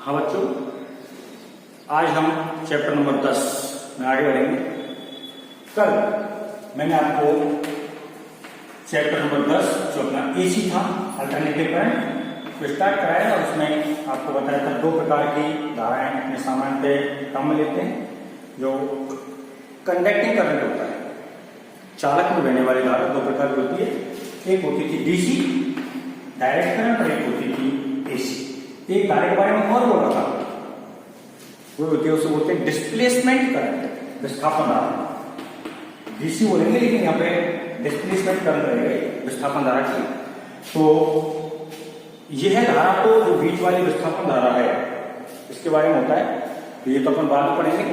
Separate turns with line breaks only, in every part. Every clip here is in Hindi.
हाँ बच्चों, आज हम चैप्टर नंबर 10 में आगे बढ़ेंगे। कल मैंने आपको चैप्टर नंबर 10 जो अपना एसी था, अल्टरनेटिव करंट, तो स्टार्ट कराया और उसमें आपको बताया था दो प्रकार की धाराएं अपने सामान पे काम में लेते हैं। जो कंडक्टिंग करंट होता है, चालक में बहने वाली धारा दो प्रकार की होती है। एक होती थी डीसी डायरेक्ट करंट और एक होती थी एसी। एक धारा के बारे में और बोल रहा था, वो होती है, उसे बोलते हैं डिस्प्लेसमेंट करंट, विस्थापन धारा। डीसी बोलेंगे लेकिन यहाँ पे डिस्प्लेसमेंट करंट रहेगा विस्थापन धारा की। तो यह धारा तो जो बीच वाली विस्थापन धारा है इसके बारे में होता है, तो ये तो अपन बाद में पढ़ेंगे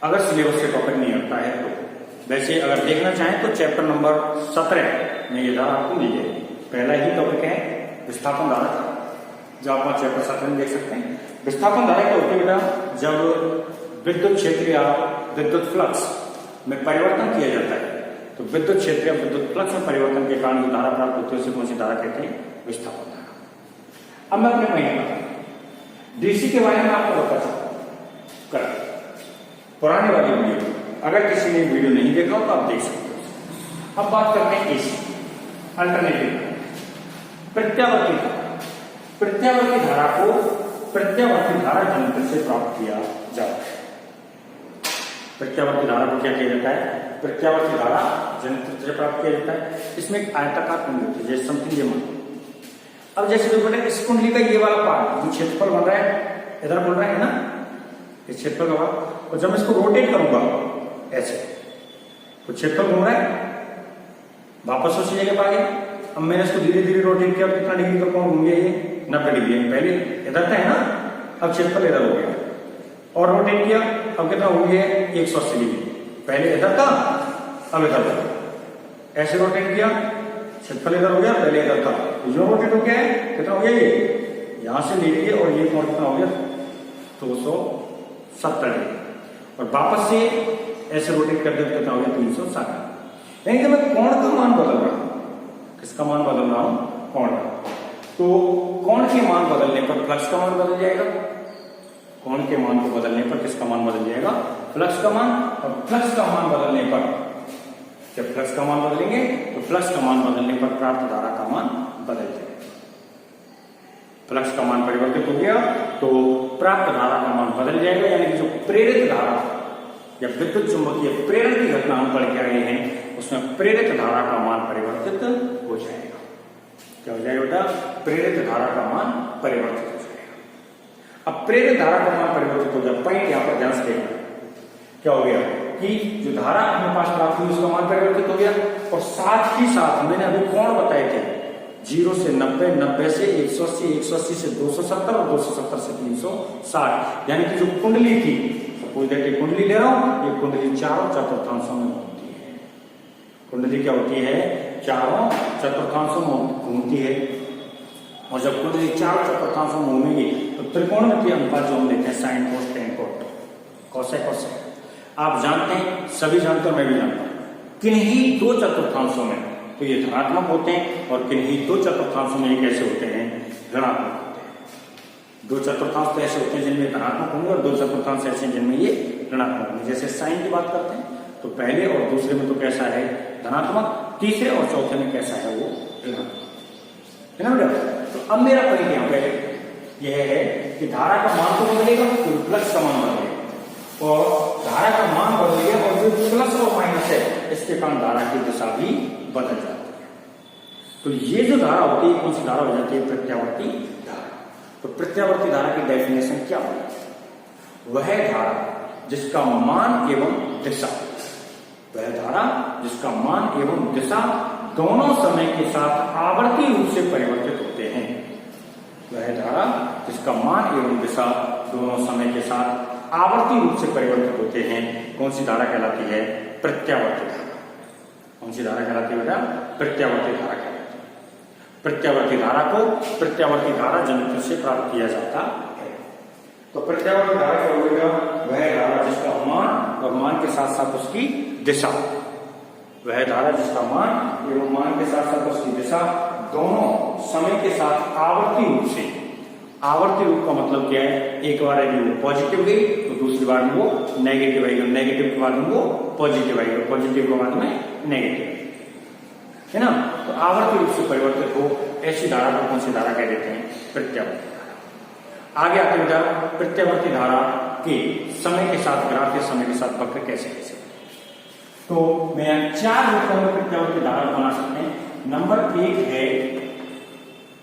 अगर सिलेबस से टॉपिक नहीं होता है तो। वैसे अगर देखना चाहें तो चैप्टर नंबर 17 में ये धारा आपको मिल जाएगी। पहला ही टॉपिक है विस्थापन धारा, जो आप चैप्टर 17 में देख सकते हैं। विस्थापन धारा क्या होती है बेटा? जब विद्युत क्षेत्र या विद्युत फ्लक्स में परिवर्तन किया जाता है, तो विद्युत क्षेत्र या विद्युत फ्लक्स में परिवर्तन के कारण जो धारा प्राप्त होती है उसे कौन सी धारा कहते हैं? विस्थापन धारा। अब मैं अपने पॉइंट बताऊं, डीसी के बारे में आपको बता सकता हूं। पुराने वाली वीडियो, अगर किसी ने वीडियो नहीं देखा हो तो आप देख सकते हो। अब बात करते हैं एसी, अल्टरनेटिव प्रत्यावर्ती धारा। प्रत्यावर्ती धारा को प्रत्यावर्ती धारा जंत्र से प्राप्त किया जाता है। प्रत्यावर्ती धारा को क्या किया जाता है? प्रत्यावर्ती धारा जंत्र से प्राप्त किया जाता है। इसमें एक आयताकार कुंडली होती है, जैसे समथिंग ये मान। अब जैसे देखो बेटा, इस कुंडली का ये वाला पार्ट जो क्षेत्रफल बन रहा है, इधर बन रहा है ना, इस क्षेत्रफल का भाग, और जब मैं इसको रोटेट करूंगा ऐसे, तो क्षेत्रफल घूम रहा है, वापस उसी जगह पर आ गया। अब मैंने इसको धीरे धीरे रोटेट किया, कितना डिग्री का कोण घूम गया? ये 90 डिग्री। पहले इधर था है ना, अब क्षेत्रफल इधर हो गया, और रोटेट किया, अब कितना हो गया? 180 डिग्री। पहले इधर था, अब इधर था। ऐसे रोटेट किया, क्षेत्रफल इधर हो गया, पहले इधर था, जो रोटेट हो गया है, कितना हो गया? ये यहां से ले लिए और ये कोण कितना हो गया? 270 डिग्री। और वापस से ऐसे रोटेट कर दिया, कितना हो गया? 360। यानी कि मैं कोण का मान बदल रहा हूं। किसका मान बदल रहा हूं? कोण का। तो कोण के मान बदलने पर फ्लक्स का मान बदल जाएगा। कोण के मान को बदलने पर किसका मान बदल जाएगा? फ्लक्स का मान। और फ्लक्स का मान बदलने पर, जब फ्लक्स का मान बदलेंगे तो फ्लक्स का मान बदलने पर प्राप्त धारा का मान बदल जाएगा। फ्लक्स का मान परिवर्तित हो गया तो प्राप्त धारा का मान बदल जाएगा। यानी कि जो प्रेरित धारा या विद्युत चुंबकीय प्रेरण की घटना हम पढ़ के आए हैं, उसमें प्रेरित धारा का मान परिवर्तित हो जाएगा। क्या हो जाएगा बेटा? प्रेरित धारा का मान परिवर्तित हो जाएगा। अब प्रेरित धारा का मान परिवर्तित हो जाए, पॉइंट यहां पर ध्यान से देखना, क्या हो गया कि जो धारा अपने पास प्राप्त हुई उसका मान परिवर्तित हो गया, और साथ ही साथ मैंने अभी कोण बताए थे, 0 से 90, 90 से 180, 180 से 270 और 270 से 360। यानी कि जो कुंडली थी, सपोज दैट एक कुंडली ले रहा हूं, ये कुंडली चारों चतुर्थांशों में घूमती है। कुंडली क्या होती है? चारों चतुर्थांशों में घूमती है। और जब कुंडली चारों चतुर्थांशों में घूमेगी तो त्रिकोणमितीय अनुपात जो हम लेते हैं, sine cos ten coat cosec cosec, आप जानते हैं, सभी जानते हैं, मैं भी जानता हूं, किन्हीं दो चतुर्थांशों में तो ये धनात्मक होते हैं और किन्हीं दो चतुर्थांशों में ये कैसे होते हैं? ऋणात्मक होते हैं। दो चतुर्थांश तो ऐसे होते हैं जिनमें धनात्मक होंगे और दो चतुर्थांश ऐसे जिनमें ये ऋणात्मक होंगे। जैसे साइन की बात करते हैं तो पहले और दूसरे में तो कैसा है? धनात्मक, तीसरे और चौथे में कैसा है? वो ऋणात्मक है ना बेटा। तो अब मेरा पॉइंट यहाँ पे यह है कि धारा का मान तो बदलेगा, तो फ्लक्स का मान बदलेगा, और धारा का मान बदल गया और जो प्लस और माइनस है इसके कारण धारा की दिशा भी बदल जाती है। तो ये जो धारा होती है, कौन सी धारा हो जाती है? प्रत्यावर्ती धारा। तो प्रत्यावर्ती धारा की डेफिनेशन क्या होगी? वह धारा जिसका मान एवं दिशा, वह धारा जिसका मान एवं दिशा दोनों समय के साथ आवर्ती रूप से परिवर्तित होते हैं। वह धारा जिसका मान एवं दिशा दोनों समय के साथ आवर्ती रूप से परिवर्तित होते हैं, कौन सी धारा कहलाती है? प्रत्यावर्ती धारा। कौन सी धारा कहलाती है बेटा? प्रत्यावर्ती धारा कहलाती है। प्रत्यावर्ती धारा को प्रत्यावर्ती धारा जंत्र से प्राप्त किया जाता है। तो प्रत्यावर्ती धारा क्या होगा? वह धारा जिसका मान और मान के साथ साथ उसकी दिशा, वह धारा जिसका मान एवं मान के साथ साथ उसकी दिशा दोनों समय के साथ आवर्ती रूप से आवर्ती रूप का मतलब क्या है, एक बार यदि वो पॉजिटिव गई तो दूसरी बार में वो नेगेटिव आएगी, नेगेटिव के बाद में वो पॉजिटिव आएगी, पॉजिटिव के बाद में नेगेटिव, है ना। तो आवर्ती रूप से परिवर्तित हो ऐसी धारा को कौन सी धारा कह देते हैं, प्रत्यावर्ती धारा। आगे आते बेटा प्रत्यावर्ती धारा के समय के साथ ग्राफ के समय के साथ वक्र कैसे कैसे, तो मैं 4 रूपों में प्रत्यावर्ती धारा बना सकते हैं। नंबर 1 है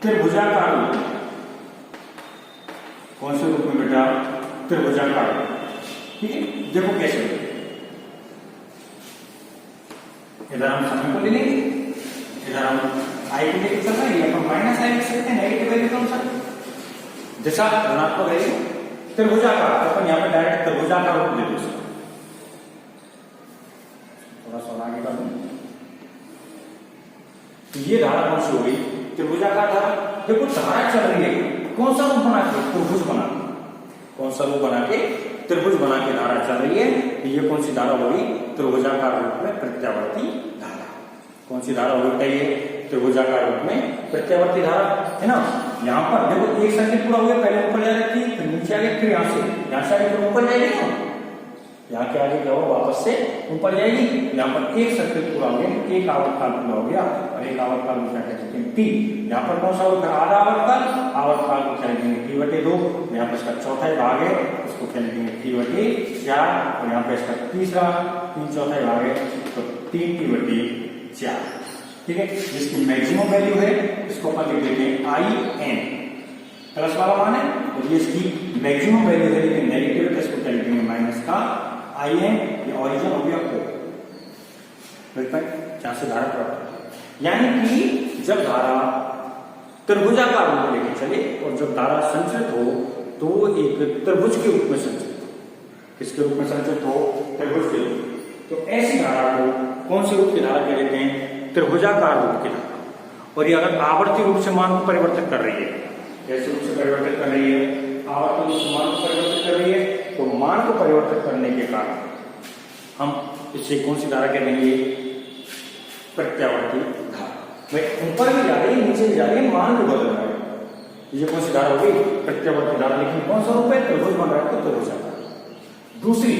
त्रिभुजाकार रूप। कौन से रूप में बेटा, त्रिभुजाकार रूप, ठीक है। देखो कैसे, इधर हम समय को ले लेंगे, इधर हम आई को लेकर चल रहे हैं, अपन माइनस आई लिख सकते हैं, नेगेटिव वैल्यू कौन सा, दिशा ऋणात्मक वैल्यू, त्रिभुजाकार, अपन यहाँ पे डायरेक्ट त्रिभुजाकार रूप ले लो। थोड़ा सा आगे बढ़, तो ये धारा कौन सी हो गई, त्रिभुजाकार धारा। देखो धारा चल रही है, कौन सा रूप बना के, त्रिभुज बना के, कौन सा रूप बना के, त्रिभुज बना के धारा चल रही है। ये कौन सी धारा होगी, त्रिभुजाकार रूप में प्रत्यावर्ती धारा। कौन सी धारा होगी बताइए, त्रिभुजाकार रूप में प्रत्यावर्ती धारा, है ना। यहाँ पर देखो एक सर्किट पूरा हुआ, पहले ऊपर जा रही थी, फिर नीचे आ गई, फिर यहाँ से आगे फिर ऊपर जाएगी ना, यहाँ के आगे क्या होगा, वापस से ऊपर जाएगी। यहाँ पर एक सर्किट पूरा हो गया, एक आवर्तकाल पूरा हो गया, और एक आवर्तकाल को क्या कहते हैं, टी। यहाँ पर कौन सा होगा, आधा आवर्तकाल, आवर्तकाल को क्या लिखेंगे, T/2। यहाँ पर इसका चौथा भाग है, उसको क्या लिखेंगे, T/4। और यहाँ पे इसका तीसरा 3/4 भाग है, तो 3T/4, ठीक है। जिसकी मैक्सिमम वैल्यू है इसको अपन लिख देते हैं IN, प्लस वाला मान है, और ये इसकी मैक्सिमम वैल्यू है लेकिन नेगेटिव है, तो इसको क्या लिखेंगे, माइनस का IN। ये ऑरिजिन हो गया O, जहां से धारा प्राप्त, यानी कि जब धारा त्रिभुजाकार रूप लेके चले और जब धारा संचरित हो तो वो एक त्रिभुज के रूप में संचरित हो। किसके रूप में संचरित हो, त्रिभुज के रूप। तो ऐसी धारा को कौन से रूप की धारा कह देते हैं, त्रिभुजाकार रूप की धारा। और ये अगर आवर्ती रूप से मान को परिवर्तित कर रही है, कैसे रूप से परिवर्तित कर रही है, आवर्ती रूप से मान को परिवर्तित कर रही है, तो मान को परिवर्तित करने के कारण हम इससे कौन सी धारा कह देंगे, प्रत्यावर्ती धारा। भाई ऊपर भी जा रही है, नीचे भी जा रही है, मान को बदल रहा है, ये कौन सी धारा होगी, प्रत्यावर्ती धारा। लेकिन कौन सा रूप है, त्रिभुज बन रहा है, तो त्रिभुजाकार। दूसरी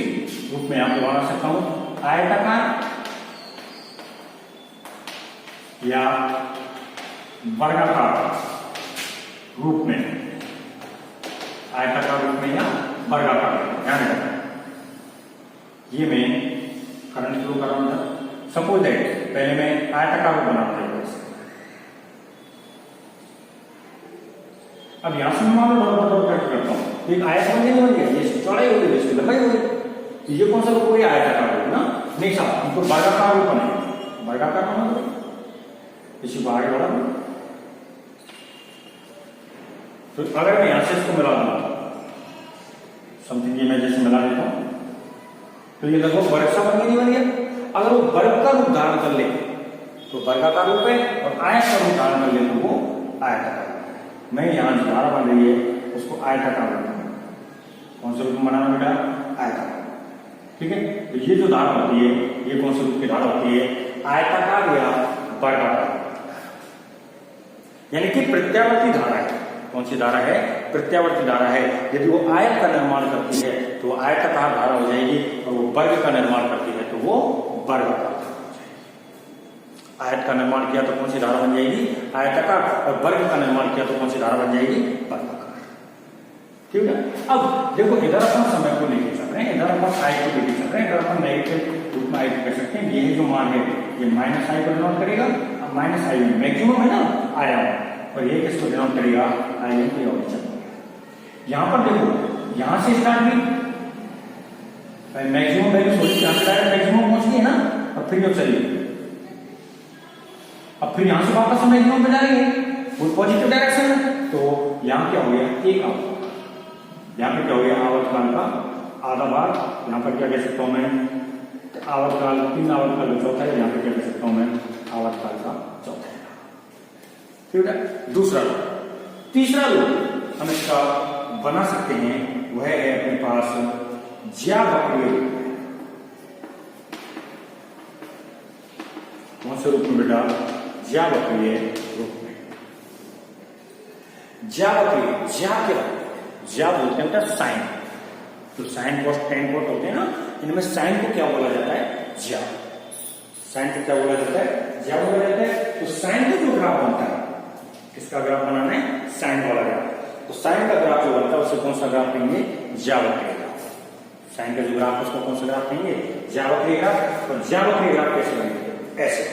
रूप में आपको बना सकता हूं आयताकार या वर्गाकार रूप में, आयताकार रूप में या वर्गाकार रूप में, ध्यान रखना। ये मैं करंट शुरू कर रहा हूं। सपोज दैट पहले मैं आयताकार रूप बनाता हूं, अब यहां से मैं मान लो कट करता हूं, एक आयत बन गया, ये चौड़ाई हो गई, इसकी लंबाई हो गई। ये कौन सा रूप हो गया, आयताकार रूप ना। नहीं साहब, हमको वर्गाकार रूप बने, वर्गाकार बना दो, इसी को आगे बढ़ा दो। तो अगर मैं यहां से इसको मिला दूंगा, समथिंग ये मैं जैसे मिला देता हूं, तो ये लगभग वर्ग सा बन गया। अगर वो वर्ग का रूप धारण कर ले तो वर्गाकार रूप है, और आयत का रूप धारण कर ले तो वो आयताकार। मैं यहां जो धारा बन रही है उसको आयताकार बनाऊंगा। कौन से रूप में बनाना बेटा, आयताकार, ठीक है। तो ये जो धारा होती है, ये कौन से रूप की धारा होती है, आयताकार या वर्गाकार, यानी कि प्रत्यावर्ती धारा है। कौन सी धारा है, प्रत्यावर्ती धारा है। यदि वो आयत का निर्माण करती है तो वो आयताकार धारा हो जाएगी, और वो वर्ग का निर्माण करती है तो वो वर्गाकार धारा हो जाएगी। आयत का निर्माण किया तो कौन सी धारा बन जाएगी, आयताकार, और वर्ग का निर्माण किया तो कौन सी धारा बन जाएगी, वर्गाकार, ठीक है। अब देखो इधर अपन समय को लेके चल रहे हैं, इधर अपन आई को लेके चल रहे हैं, इधर अपन नेगेटिव रूप में आई को कह सकते हैं। ये जो मान है ये माइनस आई को डिनोट करेगा, माइनस आई मैक्सिमम है ना, आया, और ये किसको डिनोट करेगा, आई को ऑरिजिन। यहां पर देखो, यहां से स्टार्ट हुई मैक्सिमम वैल्यू, सोची यहां से डायरेक्ट मैक्सिमम पहुंच गई है ना, और फिर जो चली, अब फिर यहां से वापस मैक्सिमम पे जा रही है, वो पॉजिटिव डायरेक्शन है। तो यहां क्या हो गया, एक आवर्त, यहां पे क्या हो गया, आवर्तकाल का आधा भाग। यहां पर क्या कह सकता हूं मैं, आवर्तकाल 3 आवर्तकाल का चौथा है, यहां पर क्या कह सकता हूं मैं, आवर्तकाल का चौथा है, ठीक है। दूसरा रूप। तीसरा रूप हम इसका बना सकते हैं, वह है अपने पास ज्यावक्रीय रूप। कौन से रूप में बेटा, ज्यावक्रीय रूप में। ज्यावक्रिय, ज्या बोलते हैं साइन, तो साइन कॉस टेन कॉट होते हैं ना, इनमें साइन को क्या बोला जाता है? ज्या। साइन को क्या बोला जाता है? ज्या बोला जाता है। तो साइन का जो ग्राफ बनता है, किसका ग्राफ बनाना है? साइन वाला ग्राफ। तो साइन का ग्राफ जो बनता है उसे कौन सा ग्राफ कहेंगे? ज्यावक्रिय ग्राफ। साइन का जो ग्राफ है उसको कौन सा ग्राफ कहेंगे? ज्यावक्रिय ग्राफ। और ज्यावक्रिय ग्राफ कैसे बनेंगे? ऐसे।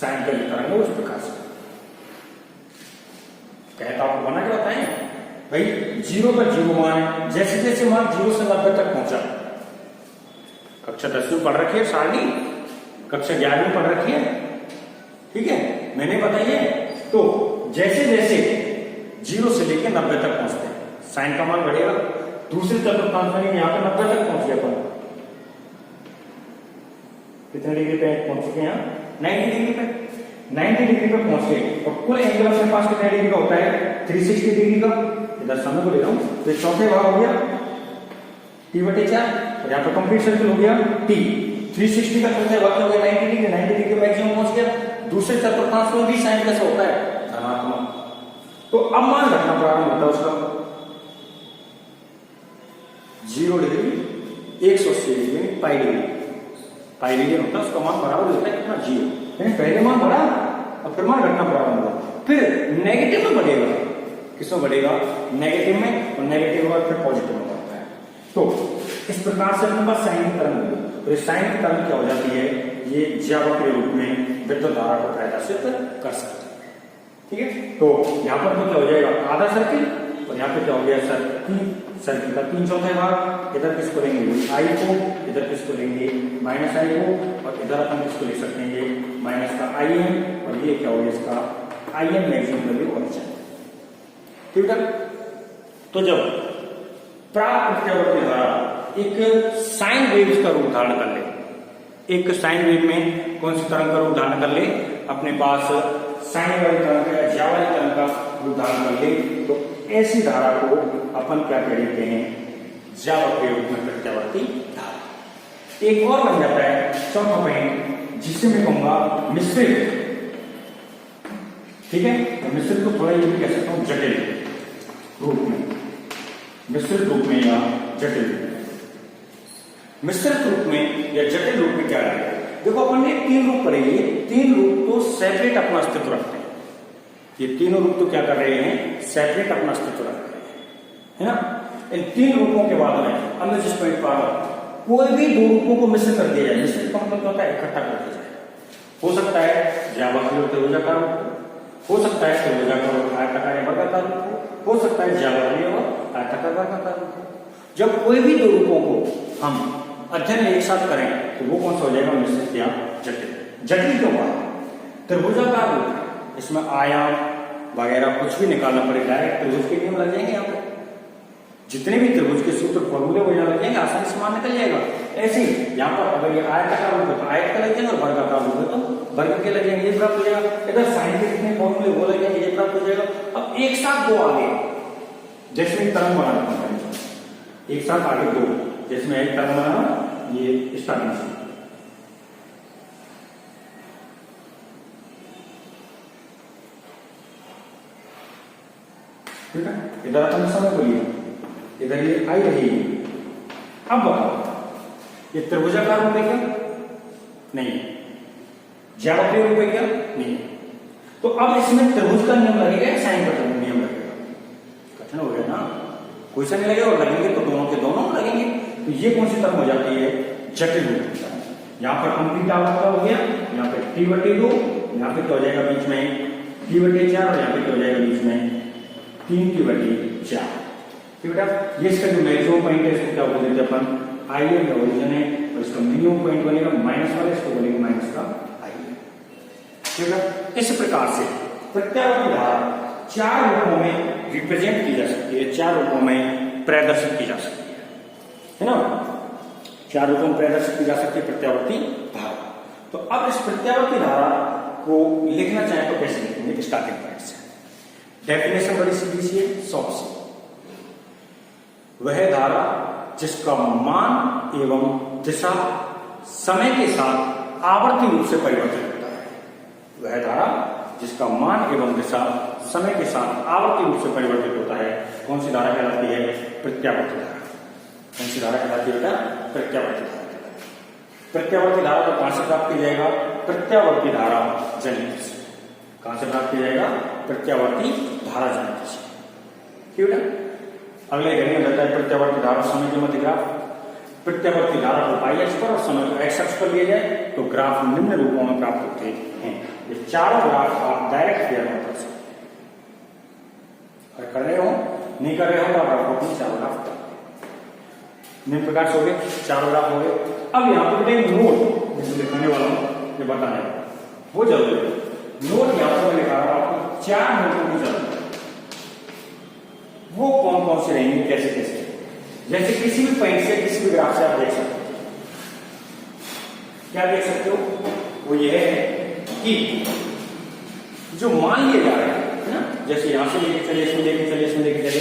साइन का जो तरंग है उस प्रकार से कहता आपको बना के बताएं भाई। 0 पर 0 मान है, जैसे जैसे मान 0 से 90 तक पहुंचा। कक्षा 10वीं पढ़ रखी है सारणी, कक्षा 11वीं पढ़ रखी है, ठीक है, मैंने बताइए। तो जैसे जैसे 0 से लेकर 90 तक पहुंचते हैं, साइन का मान बढ़ेगा। दूसरे चतुर्थांश में यहाँ पे 90 तक पहुंच गया, कितने डिग्री पे पहुंच चुके हैं? 90 डिग्री पे। 90 डिग्री पे पहुंच गए और कुल एंगल अपने पास कितने डिग्री का होता है? 360 डिग्री का। इधर सामने को ले रहा हूं, तो चौथे भाग हो गया t/4, और यहाँ पे कंप्लीट सर्कल हो गया t। 360 का चौथे भाग हो गया 90 डिग्री। 90 डिग्री मैक्सिमम पहुंच गया। दूसरे चतुर्थांश में भी साइन कैसे होता है? धनात्मक। तो अब मान घटना प्रारंभ होता है उसका 0 degree 180 degree pi degree. Pi degree होता है, उसका मान बराबर होता है कितना? 0। यानी पहले मान बढ़ा और फिर मान घटना प्रारंभ हुआ। फिर नेगेटिव में बढ़ेगा, किसमें बढ़ेगा? नेगेटिव में, और नेगेटिव और फिर पॉजिटिव में बढ़ता है। तो इस प्रकार से अपने पास साइन की तरंग होगी। तो साइन की तरंग क्या हो जाती है? ये ज्यावक्रिय रूप में विद्युत धारा को प्रदर्शित कर सकते हैं, ठीक है। तो यहाँ पर तो क्या हो जाएगा? आधा सर्किल, और यहाँ पे क्या हो गया? सर्किल का 3/4 भाग। इधर किसको लेंगे? आई को, इधर किसको लेंगे? माइनस आई को, और इधर अपन किसको ले सकते हैं? ये माइनस का आई एम, और ये क्या हो गया? इसका I am maximum value origin, ठीक है। तो जब प्राप्त प्रत्यावर्ती धारा एक साइन वेव का रूप धारण कर ले, एक साइन वेव में कौन सी तरंग का रूप धारण कर ले? अपने पास साइन वाली तरंग या ज्या वाली तरंग का रूप धारण कर ले, तो ऐसी धारा को अपन क्या कह देते हैं? ज्यावक्रिय रूप में प्रत्यावर्ती धारा। एक और बन जाता है चौथा पॉइंट, जिसे मैं कहूंगा मिश्रित, ठीक है। तो मिश्रित को थोड़ा ये भी कह सकता हूं जटिल रूप में, मिश्रित रूप में या जटिल रूप में। मिश्रित रूप में या जटिल रूप में क्या है? देखो अपन ने 3 रूप पढ़े, 3 रूप तो सेपरेट अपना अस्तित्व रखते हैं। ये तीनों रूप तो क्या कर रहे हैं? सेपरेट अपना अस्तित्व रख रहे हैं, है ना। इन 3 रूपों के बाद में अब मैं जिस पॉइंट पर आ रहा हूं, कोई भी 2 रूपों को मिश्र कर दिया जाए, मिश्रित का मतलब होता है इकट्ठा कर दिया जाए। हो सकता है ज्यावक्रिय और त्रिभुजाकार रूप, हो सकता है त्रिभुजाकार और आयताकार या वर्गाकार रूप, हो सकता है ज्यावक्रिय और आयताकार वर्गाकार रूप। जब कोई भी 2 रूपों को हम अध्ययन एक साथ करें तो वो कौन सा हो जाएगा? मिश्रित या जटिल। जटिल क्यों कहा? त्रिभुजाकार रूप, इसमें आयाम वगैरह कुछ भी निकालना पड़ेगा, डायरेक्ट त्रिभुज के नियम लग जाएंगे। यहाँ पे जितने भी त्रिभुज के सूत्र फॉर्मूले वो यहाँ लग जाएंगे, आसानी से मान निकल जाएगा। ऐसे यहाँ पर अगर ये आयताकार रूप है तो आयत का लग जाएगा, और वर्गाकार रूप है तो वर्ग के लग जाएंगे, ये प्राप्त हो जाएगा। इधर साइन के कितने फॉर्मूले वो लग जाएंगे, ये प्राप्त हो जाएगा। अब एक साथ 2 आगे, जैसे तरंग बनाना, एक साथ आगे 2, जिसमें एक तरंग बनाना, ये स्टार्टिंग से ठीक है। इधर अपन समय को लिया, इधर ये आई रही। अब बताओ ये त्रिभुजाकार रूप है क्या? नहीं। ज्यावक्रिय रूप है क्या? नहीं। तो अब इसमें त्रिभुज का नियम लगेगा, साइन का नियम लगेगा? कठिन हो गया ना, कोई सा नहीं लगेगा, और लगेंगे तो दोनों के दोनों लगेंगे। तो ये कौन सी तरंग हो जाती है? जटिल रूप। यहाँ पर कंप्लीट आवृत्ता हो गया, यहाँ पे t/2, यहाँ पे क्या हो जाएगा बीच में? t/4, और यहाँ पे क्या हो जाएगा बीच में? 3t/4। ठीक है। ये इसका जो मैक्सिमम पॉइंट है इसको क्या बोल देते हैं अपन? आई एम का ओरिजिन है, और इसका मिनिमम पॉइंट बनेगा माइनस वाला, इसको बोलेंगे माइनस का आई एम। ठीक है। इस प्रकार से प्रत्यावर्ती धारा 4 रूपों में रिप्रेजेंट की जा सकती है, 4 रूपों में प्रदर्शित की जा सकती है ना। 4 रूपों में प्रदर्शित की जा सकती है प्रत्यावर्ती धारा। तो अब इस प्रत्यावर्ती धारा को लिखना चाहे तो कैसे लिखेंगे? स्टार्टिंग पॉइंट से। डेफिनेशन बड़ी सीधी सी है, 100 से। वह धारा जिसका मान एवं दिशा समय के साथ आवर्ती रूप से परिवर्तित होता है, वह धारा जिसका मान एवं दिशा समय के साथ आवर्ती रूप से परिवर्तित होता है, कौन सी धारा कहलाती है? प्रत्यावर्ती धारा। कौन सी धारा कहलाती है बेटा? प्रत्यावर्ती धारा। प्रत्यावर्ती धारा को कहां से प्राप्त किया जाएगा? प्रत्यावर्ती धारा जनित से। कहां से प्राप्त किया जाएगा? प्रत्यावर्ती धारा जनित से। ठीक है। अगले घड़ी में रहता है प्रत्यावर्ती धारा समय के मध्य ग्राफ। प्रत्यावर्ती धारा को y अक्ष पर और समय को x अक्ष पर लिया जाए तो ग्राफ निम्न रूपों में प्राप्त होते हैं। ये चारों ग्राफ आप डायरेक्ट फेयर में कर सकते हैं। अगर कर रहे हो, नहीं कर रहे हो तो आप अपने चारों ग्राफ निम्न प्रकार से हो गए, चारों ग्राफ हो गए। अब यहाँ पर बेटा नोट जिसे दिखाने वाला हूं, ये बताने वाला वो जरूरी है। नोट यहाँ पर मैं लिखा रहा हूं, आपको 4 नोटों की जरूरत है। वो कौन कौन से रहेंगे, कैसे कैसे? जैसे किसी भी पॉइंट से, किसी भी ग्राफ से आप देख सकते हो। क्या देख सकते हो? वो ये है कि जो मान लिए जा रहे हैं, है ना, जैसे यहां से लेके चले, इसमें लेके चले, इसमें लेके चले,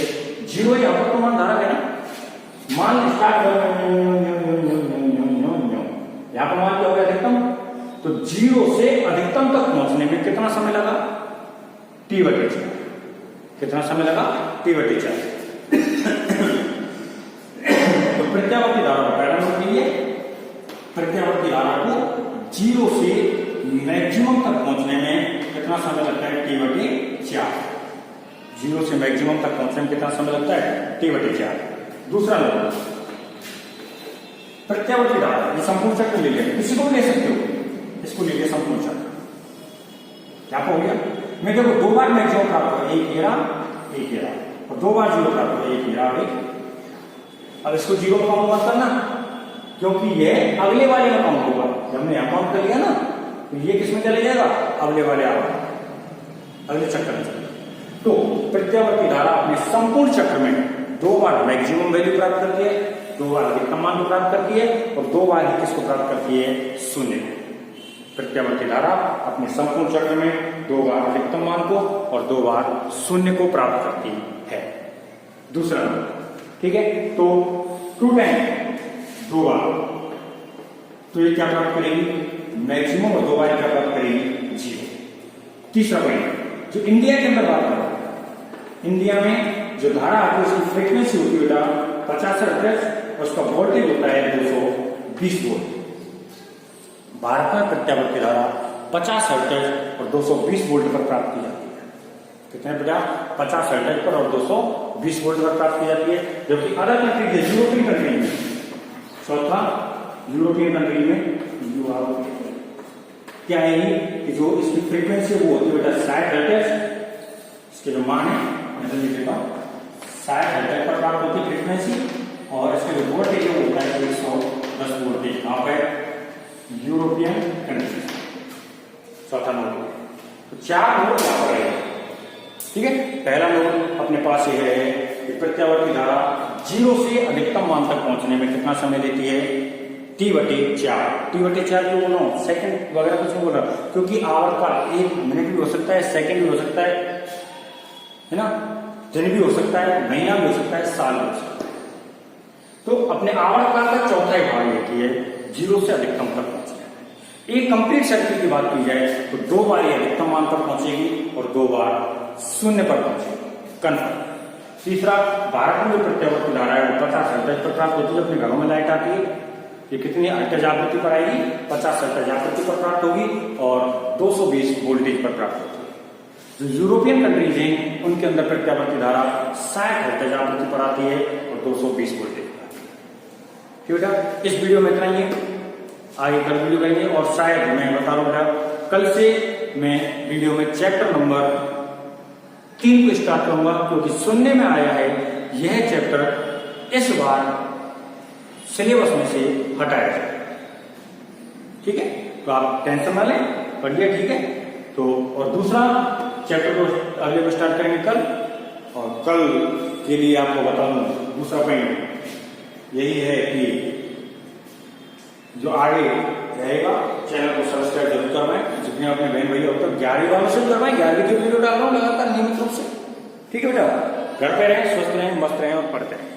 जीरो यहां पर तो मान धारा है ना, मान स्टार्ट यहां पर मान क्या हो गया? अधिकतम। तो जीरो से अधिकतम तक पहुंचने में कितना समय लगा? t/4। कितना समय लगा? t/4। तो प्रत्यावर्ती धारा का पहला नोट लीजिए। प्रत्यावर्ती धारा को जीरो से मैक्सिमम तक पहुंचने में कितना समय लगता है? t/4। जीरो से मैक्सिमम तक पहुंचने में कितना समय लगता है? t/4। दूसरा नोट प्रत्यावर्ती धारा, ये संपूर्ण चक्र ले लिया, किसी को भी ले सकते हो, इसको ले लिया संपूर्ण चक्र। क्या हो गया? मैं देखो 2 बार मैक्सिमम प्राप्त हो, एक घेरा और 2 बार जीरो प्राप्त हो, एक घेरा। अब इसको जीरो काउंट मत करना, क्योंकि ये अगले वाले में काउंट होगा। जब हमने यहां काउंट कर लिया ना, तो ये किसमें चले जाएगा? अगले वाले अगले चक्कर में चलेगा। तो प्रत्यावर्ती धारा अपने संपूर्ण चक्र में 2 बार मैक्सिमम वैल्यू प्राप्त करती है, 2 बार अधिकतम मान को प्राप्त करती है और 2 बार ही किसको प्राप्त करती है? शून्य। प्रत्यावर्ती धारा अपने संपूर्ण चक्र में 2 बार अधिकतम मान को और 2 बार शून्य को प्राप्त करती है। दूसरा, ठीक है, तो 2 टाइम 2 बार, तो ये क्या प्राप्त करेगी? मैक्सिमम। और 2 बार क्या प्राप्त करेगी? जीरो। तीसरा पॉइंट, जो इंडिया के अंदर बात करें, इंडिया में जो धारा आती है उसकी फ्रीक्वेंसी होती है बेटा 50 हर्ट्ज और उसका वोल्टेज होता है 220 वोल्ट। भारत में प्रत्यावर्ती धारा 50 हर्ट्ज और 220 वोल्ट पर प्राप्त की जाती है। कितने बेटा? 50 हर्ट्ज पर और 220 वोल्ट पर प्राप्त की जाती है। जबकि अदर कंट्री, यूरोपियन कंट्री में, चौथा यूरोपियन कंट्री में क्या है कि जो इसकी फ्रीक्वेंसी वो होती है बेटा 60 हर्ट्ज। इसके जो मान है मैं लिख देता हूं, 60 हर्ट्ज पर प्राप्त होती है फ्रीक्वेंसी और इसका जो वोल्टेज है वो होता है 110 वोल्टेज। यहाँ पे यूरोपियन कंट्री। चौथा नोट, तो 4 नोट यहां पर है। ठीक है। पहला नोट अपने पास ये है कि प्रत्यावर्ती धारा जीरो से अधिकतम मान तक पहुंचने में कितना समय लेती है? t/4। t/4 क्यों बोल रहा हूं? सेकंड वगैरह कुछ नहीं बोल रहा, क्योंकि आवर्तकाल 1 मिनट भी हो सकता है, सेकंड भी हो सकता है ना, दिन भी हो सकता है, महीना भी हो सकता है, साल भी हो सकता है। तो अपने आवर्तकाल का चौथा ही भाग लेती है जीरो से अधिकतम तक पहुंचने। एक कंप्लीट सर्किल की बात की जाए तो 2 बार ये अधिकतम मान पर पहुंचेगी और 2 बार शून्य पर पहुंचेगी। कन्फर्म। तीसरा, भारत में जो प्रत्यावर्ती धारा है वो 50 हर्ट्ज पर प्राप्त होती है। अपने घरों में लाइट आती है, ये कितनी हर्ट्ज आवृत्ति पर आएगी? 50 हर्ट्ज आवृत्ति पर प्राप्त होगी और 220 वोल्टेज पर प्राप्त होगी। जो यूरोपियन कंट्रीज हैं उनके अंदर प्रत्यावर्ती धारा 60 हर्ट्ज आवृत्ति पर आती है और 220 वोल्टेज पर आती है। ठीक है, इस वीडियो में इतना ही है। आगे कल वीडियो करेंगे और शायद मैं बता रहा हूं कल से मैं वीडियो में चैप्टर नंबर 3 को स्टार्ट करूंगा, क्योंकि सुनने में आया है यह चैप्टर इस बार सिलेबस में से हटाया जाए। ठीक है, तो आप टेंशन ना लें, पढ़िए। ठीक है, तो और दूसरा चैप्टर को अगले को स्टार्ट करेंगे कल। और कल के लिए आपको बताऊं दूसरा पॉइंट यही है कि जो आगे रहेगा चैनल को सब्सक्राइब जरूर करवाएं। जितने अपने बहन भैया अब तक 11वीं वालों से करवाएं, 11वीं की वीडियो डाल रहा हूं लगातार नियमित रूप से। ठीक है बेटा, घर पे रहें, स्वस्थ रहें, मस्त रहें और पढ़ते रहें।